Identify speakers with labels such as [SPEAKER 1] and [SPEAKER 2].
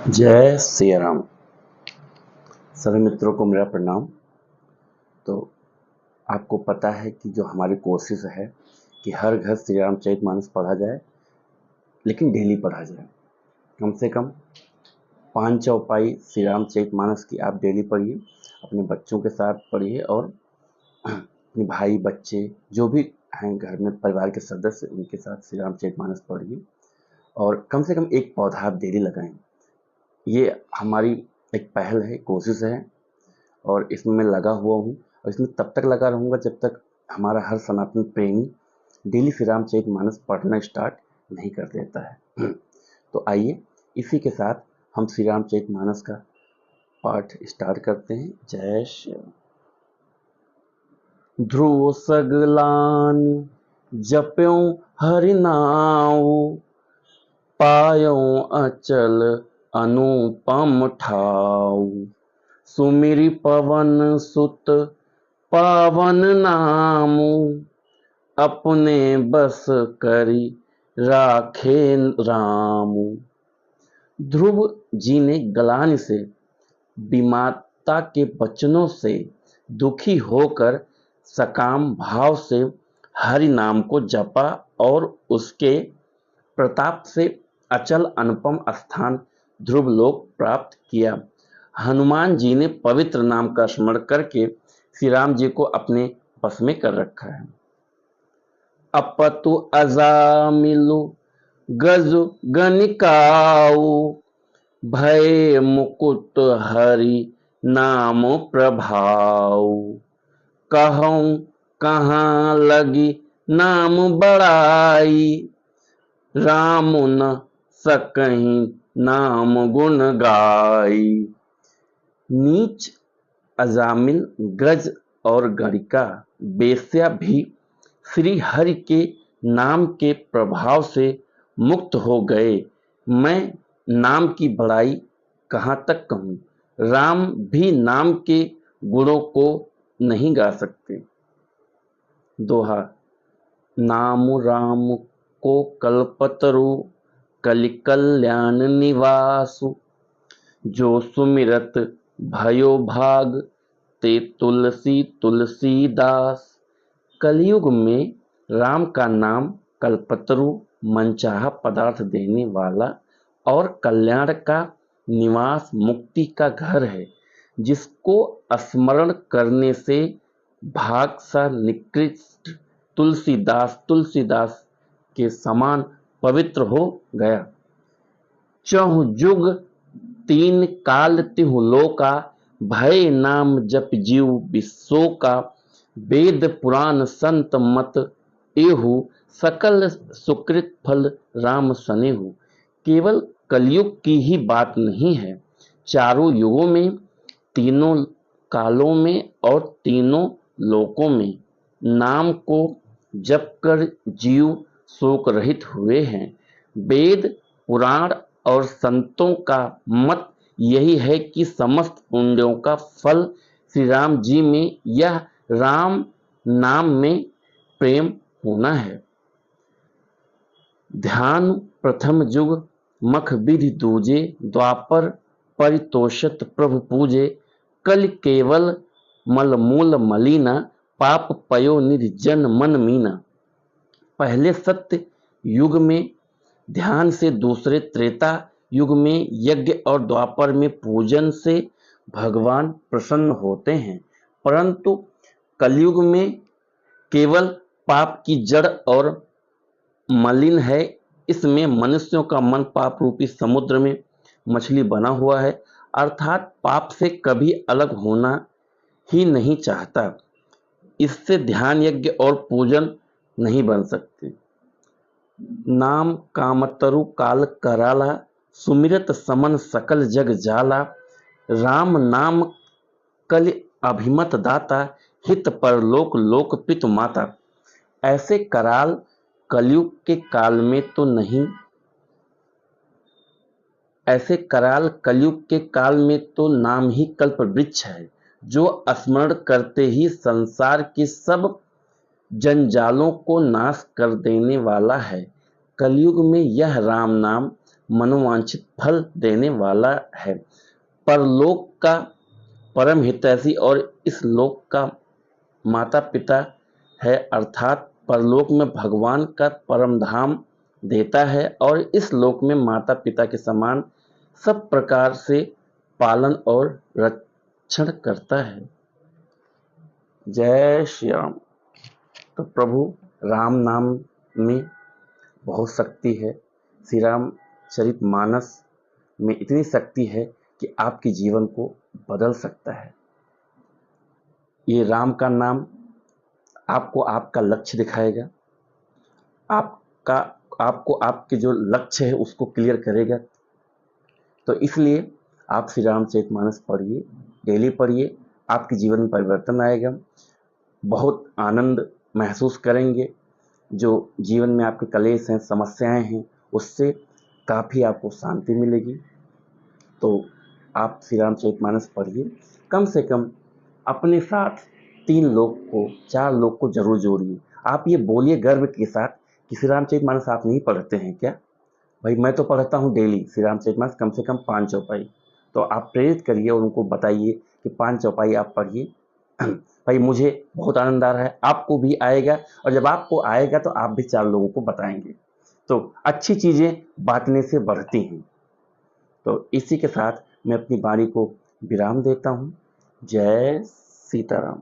[SPEAKER 1] जय सिया राम। सभी मित्रों को मेरा प्रणाम। तो आपको पता है कि जो हमारी कोशिश है कि हर घर श्री रामचरितमानस पढ़ा जाए, लेकिन डेली पढ़ा जाए। कम से कम 5 चौपाई श्री रामचरितमानस की आप डेली पढ़िए, अपने बच्चों के साथ पढ़िए और अपने भाई बच्चे जो भी हैं घर में परिवार के सदस्य, उनके साथ श्री रामचरितमानस पढ़िए और कम से कम एक पौधा आप डेली लगाएं। ये हमारी एक पहल है, कोशिश है और इसमें मैं लगा हुआ हूँ और इसमें तब तक लगा रहूँगा जब तक हमारा हर सनातन प्रेमी डेली श्री रामचरितमानस पढ़ना स्टार्ट नहीं कर देता है। तो आइए इसी के साथ हम श्री रामचरितमानस का पाठ स्टार्ट करते हैं। जय श्री राम। ध्रुव सगलान जप्यों हरि नाउ, पायों अचल अनुपम ठाऊ। सुमिरि पवन सुत पावन नामु, अपने बस करी राखे रामु। ध्रुव जी ने गलानी से विमाता के वचनों से दुखी होकर सकाम भाव से हरि नाम को जपा और उसके प्रताप से अचल अनुपम स्थान ध्रुवलोक प्राप्त किया। हनुमान जी ने पवित्र नाम का स्मरण करके श्री राम जी को अपने बस में कर रखा है। अपतु अजामिलु गज गनिकाऊ, भय मुकुट हरि नाम प्रभाऊ। कहूँ कहाँ लगी नाम बड़ाई, राम न सकहीं नाम गुण गाई। नीच अजामिल गज और गणिका बेश्या भी श्री हरि के नाम के प्रभाव से मुक्त हो गए। मैं नाम की बड़ाई कहाँ तक कहूँ, राम भी नाम के गुणों को नहीं गा सकते। दोहा। नाम राम को कल्पतरु, कलि कल्याण निवासु। जो सुमिरत भयो भाग, ते तुलसी तुलसीदास। कलयुग में राम का नाम कल्पतरु, मनचाहा पदार्थ देने वाला और कल्याण का निवास, मुक्ति का घर है, जिसको स्मरण करने से भाग सा निकृष्ट तुलसीदास के समान पवित्र हो गया। चहुँ जुग तीन काल तिहु लोका, भय नाम जप जीव विश्वो का। वेद पुराण संत मत एहु, सकल सुकृत फल राम सनेहु। केवल कलयुग की ही बात नहीं है, चारों युगों में, तीनों कालों में और तीनों लोकों में नाम को जप कर जीव शोक रहित हुए हैं। वेद पुराण और संतों का मत यही है कि समस्त पुण्यों का फल श्री राम जी में, यह राम नाम में प्रेम होना है। ध्यान प्रथम जुग मख विधि दूजे, द्वापर परितोषत प्रभु पूजे। कल केवल मल मूल मलिना, पाप पयो निधि जन मन मीना। पहले सत्य युग में ध्यान से, दूसरे त्रेता युग में यज्ञ और द्वापर में पूजन से भगवान प्रसन्न होते हैं, परंतु कलयुग में केवल पाप की जड़ और मलिन है। इसमें मनुष्यों का मन पाप रूपी समुद्र में मछली बना हुआ है, अर्थात पाप से कभी अलग होना ही नहीं चाहता। इससे ध्यान यज्ञ और पूजन नहीं बन सकते। नाम कामतरु काल कराला, सुमिरत समन सकल जग जाला। राम नाम कल अभिमत दाता, हित परलोक लोक पितु माता। ऐसे कराल कलयुग के काल में तो नहीं, ऐसे कराल कलयुग के काल में तो नाम ही कल्प वृक्ष है, जो स्मरण करते ही संसार के सब जंजालों को नाश कर देने वाला है। कलयुग में यह राम नाम मनोवांछित फल देने वाला है। परलोक का परम हितैषी और इस लोक का माता पिता है, अर्थात परलोक में भगवान का परम धाम देता है और इस लोक में माता पिता के समान सब प्रकार से पालन और रक्षण करता है। जय श्री राम। तो प्रभु राम नाम में बहुत शक्ति है। श्री राम चरित मानस में इतनी शक्ति है कि आपके जीवन को बदल सकता है। ये राम का नाम आपको आपका लक्ष्य दिखाएगा, आपको आपके जो लक्ष्य है उसको क्लियर करेगा। तो इसलिए आप श्री रामचरितमानस पढ़िए, डेली पढ़िए, आपके जीवन में परिवर्तन आएगा, बहुत आनंद महसूस करेंगे। जो जीवन में आपके कलेश हैं, समस्याएं हैं, उससे काफ़ी आपको शांति मिलेगी। तो आप श्री रामचरितमानस पढ़िए, कम से कम अपने साथ 3 लोग को, 4 लोग को जरूर जोड़िए। आप ये बोलिए गर्व के साथ कि श्री रामचरितमानस आप नहीं पढ़ते हैं क्या? भाई मैं तो पढ़ता हूँ डेली श्री रामचरितमानस, कम से कम 5 चौपाई। तो आप प्रेरित करिए और उनको बताइए कि 5 चौपाई आप पढ़िए। भाई मुझे बहुत आनंद आ रहा है, आपको भी आएगा, और जब आपको आएगा तो आप भी 4 लोगों को बताएंगे। तो अच्छी चीज़ें बांटने से बढ़ती हैं। तो इसी के साथ मैं अपनी वाणी को विराम देता हूँ। जय सीताराम।